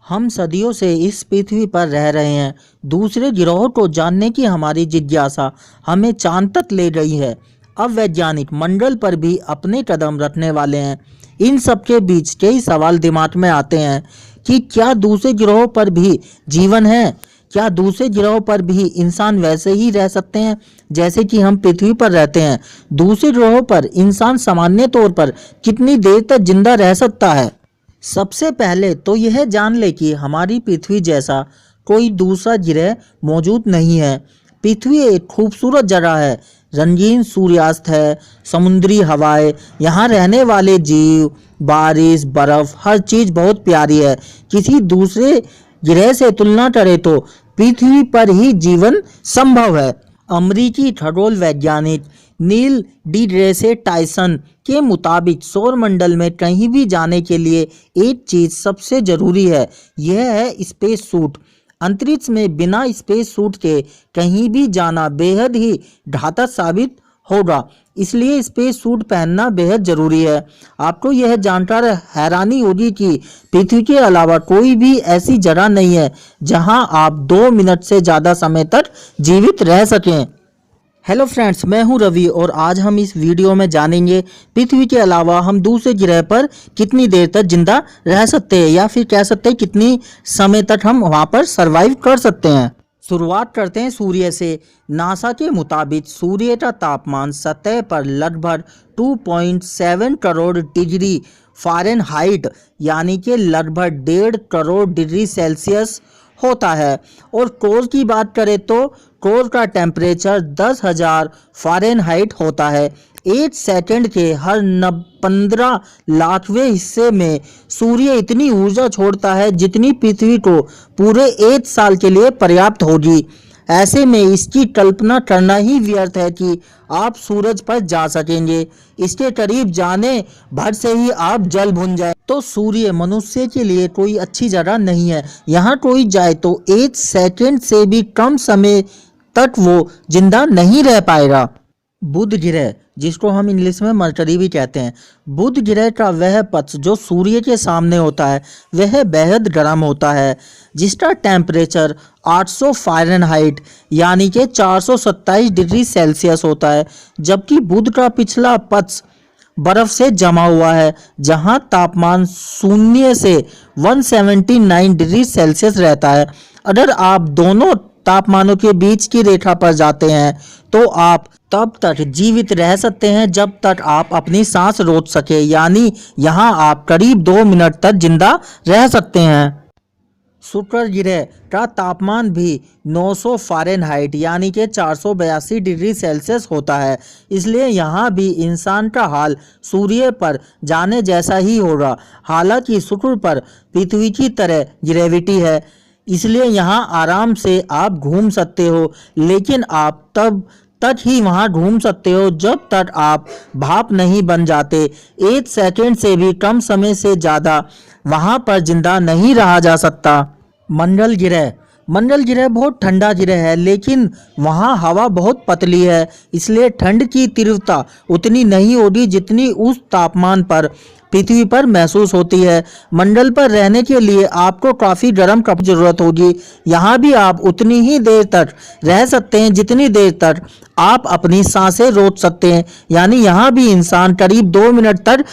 हम सदियों से इस पृथ्वी पर रह रहे हैं। दूसरे ग्रहों को जानने की हमारी जिज्ञासा हमें चांद तक ले गई है। अब वैज्ञानिक मंगल पर भी अपने कदम रखने वाले हैं। इन सब के बीच कई सवाल दिमाग में आते हैं कि क्या दूसरे ग्रहों पर भी जीवन है? क्या दूसरे ग्रहों पर भी इंसान वैसे ही रह सकते हैं जैसे कि हम पृथ्वी पर रहते हैं? दूसरे ग्रहों पर इंसान सामान्य तौर पर कितनी देर तक जिंदा रह सकता है? सबसे पहले तो यह जान ले कि हमारी पृथ्वी जैसा कोई दूसरा ग्रह मौजूद नहीं है। पृथ्वी एक खूबसूरत जगह है, रंगीन सूर्यास्त है, समुद्री हवाएं, यहाँ रहने वाले जीव, बारिश, बर्फ, हर चीज़ बहुत प्यारी है। किसी दूसरे ग्रह से तुलना करें तो पृथ्वी पर ही जीवन संभव है। अमेरिकी खगोल वैज्ञानिक नील डीग्रेसे टायसन के मुताबिक सौरमंडल में कहीं भी जाने के लिए एक चीज सबसे जरूरी है, यह है स्पेस सूट। अंतरिक्ष में बिना स्पेस सूट के कहीं भी जाना बेहद ही घातक साबित होगा, इसलिए स्पेस सूट पहनना बेहद जरूरी है। आपको यह जानकर हैरानी होगी कि पृथ्वी के अलावा कोई भी ऐसी जगह नहीं है जहां आप 2 मिनट से ज़्यादा समय तक जीवित रह सकें। हेलो फ्रेंड्स, मैं हूं रवि और आज हम इस वीडियो में जानेंगे पृथ्वी के अलावा हम दूसरे ग्रह पर कितनी देर तक जिंदा रह सकते हैं, या फिर कह सकते हैं कितनी समय तक हम वहां पर सरवाइव कर सकते हैं। शुरुआत करते हैं सूर्य से। नासा के मुताबिक सूर्य का तापमान सतह पर लगभग 2.7 करोड़ डिग्री फ़ारेनहाइट यानी कि लगभग 1.5 करोड़ डिग्री सेल्सियस होता है। और कोर की बात करें तो कोर का टेम्परेचर 10,000 फ़ारेनहाइट होता है। 1 सेकंड के हर 15 लाखवें हिस्से में सूर्य इतनी ऊर्जा छोड़ता है जितनी पृथ्वी को पूरे 1 साल के लिए पर्याप्त होगी। ऐसे में इसकी कल्पना करना ही व्यर्थ है कि आप सूरज पर जा सकेंगे। इसके करीब जाने भर से ही आप जल भुन जाए। तो सूर्य मनुष्य के लिए कोई अच्छी जगह नहीं है। यहाँ कोई जाए तो 1 सेकंड से भी कम समय तक वो जिंदा नहीं रह पाएगा। बुध ग्रह, जिसको हम इंग्लिश में मर्करी भी कहते हैं, बुध ग्रह का वह पक्ष जो सूर्य के सामने होता है वह बेहद गर्म होता है, जिसका टेम्परेचर 800 फ़ारेनहाइट यानी कि 427 डिग्री सेल्सियस होता है। जबकि बुध का पिछला पक्ष बर्फ से जमा हुआ है, जहां तापमान 0 से 179 डिग्री सेल्सियस रहता है। अगर आप दोनों तापमानों के बीच की रेखा पर जाते हैं तो आप तब तक जीवित रह सकते हैं जब तक आप अपनी सांस रोक सके, यानी यहाँ आप करीब 2 मिनट तक जिंदा रह सकते हैं। शुक्र ग्रह का तापमान भी 900 फ़ारेनहाइट यानी कि 482 डिग्री सेल्सियस होता है, इसलिए यहाँ भी इंसान का हाल सूर्य पर जाने जैसा ही होगा। हालांकि शुक्र पर पृथ्वी की तरह ग्रेविटी है, इसलिए यहाँ आराम से आप घूम सकते हो, लेकिन आप तब तक ही वहाँ घूम सकते हो जब तक आप भाप नहीं बन जाते। 1 सेकंड से भी कम समय से ज़्यादा वहाँ पर जिंदा नहीं रहा जा सकता। मंगल ग्रह बहुत ठंडा ग्रह है, लेकिन वहाँ हवा बहुत पतली है, इसलिए ठंड की तीव्रता उतनी नहीं होगी जितनी उस तापमान पर पृथ्वी पर महसूस होती है। मंगल पर रहने के लिए आपको काफ़ी गर्म कपड़े की जरूरत होगी। यहाँ भी आप उतनी ही देर तक रह सकते हैं जितनी देर तक आप अपनी सांसें रोक सकते हैं, यानी यहाँ भी इंसान करीब 2 मिनट तक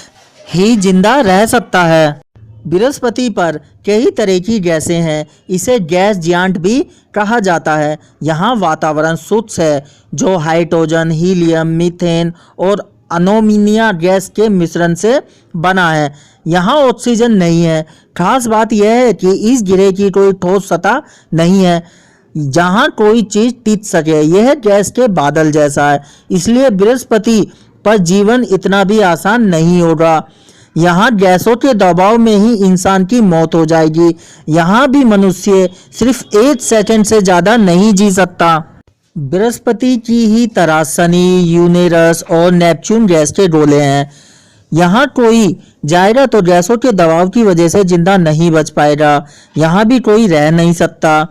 ही जिंदा रह सकता है। बृहस्पति पर कई तरह की गैसें हैं, इसे गैस जियांट भी कहा जाता है। यहाँ वातावरण शुद्ध है जो हाइड्रोजन, हीलियम, मीथेन और अमोनिया गैस के मिश्रण से बना है। यहाँ ऑक्सीजन नहीं है। खास बात यह है कि इस ग्रह की कोई ठोस सतह नहीं है जहाँ कोई चीज टिक सके। यह गैस के बादल जैसा है, इसलिए बृहस्पति पर जीवन इतना भी आसान नहीं होगा। यहाँ गैसों के दबाव में ही इंसान की मौत हो जाएगी। यहाँ भी मनुष्य सिर्फ 1 सेकंड से ज़्यादा नहीं जी सकता। बृहस्पति की ही तरह शनि, यूरेनस और नेपच्यून गैस के गोले हैं। यहाँ कोई जाएगा तो गैसों के दबाव की वजह से जिंदा नहीं बच पाएगा। यहाँ भी कोई रह नहीं सकता।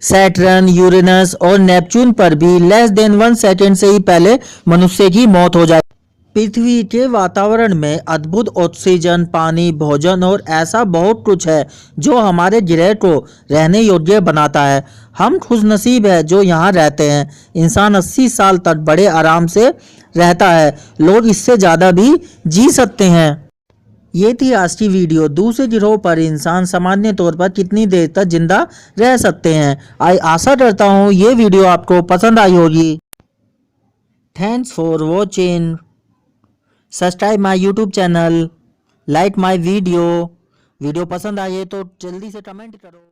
सैटर्न, यूरेनस और नेपच्यून पर भी लेस देन 1 सेकंड से ही पहले मनुष्य की मौत हो जाए। पृथ्वी के वातावरण में अद्भुत ऑक्सीजन, पानी, भोजन और ऐसा बहुत कुछ है जो हमारे ग्रह को रहने योग्य बनाता है। हम खुशनसीब है जो यहाँ रहते हैं। इंसान 80 साल तक बड़े आराम से रहता है, लोग इससे ज़्यादा भी जी सकते हैं। ये थी आज की वीडियो। दूसरे ग्रहों पर इंसान सामान्य तौर पर कितनी देर तक जिंदा रह सकते हैं। आशा करता हूँ ये वीडियो आपको पसंद आई होगी। Thanks for watching. Subscribe my YouTube channel, like my video पसंद आए तो जल्दी से कमेंट करो।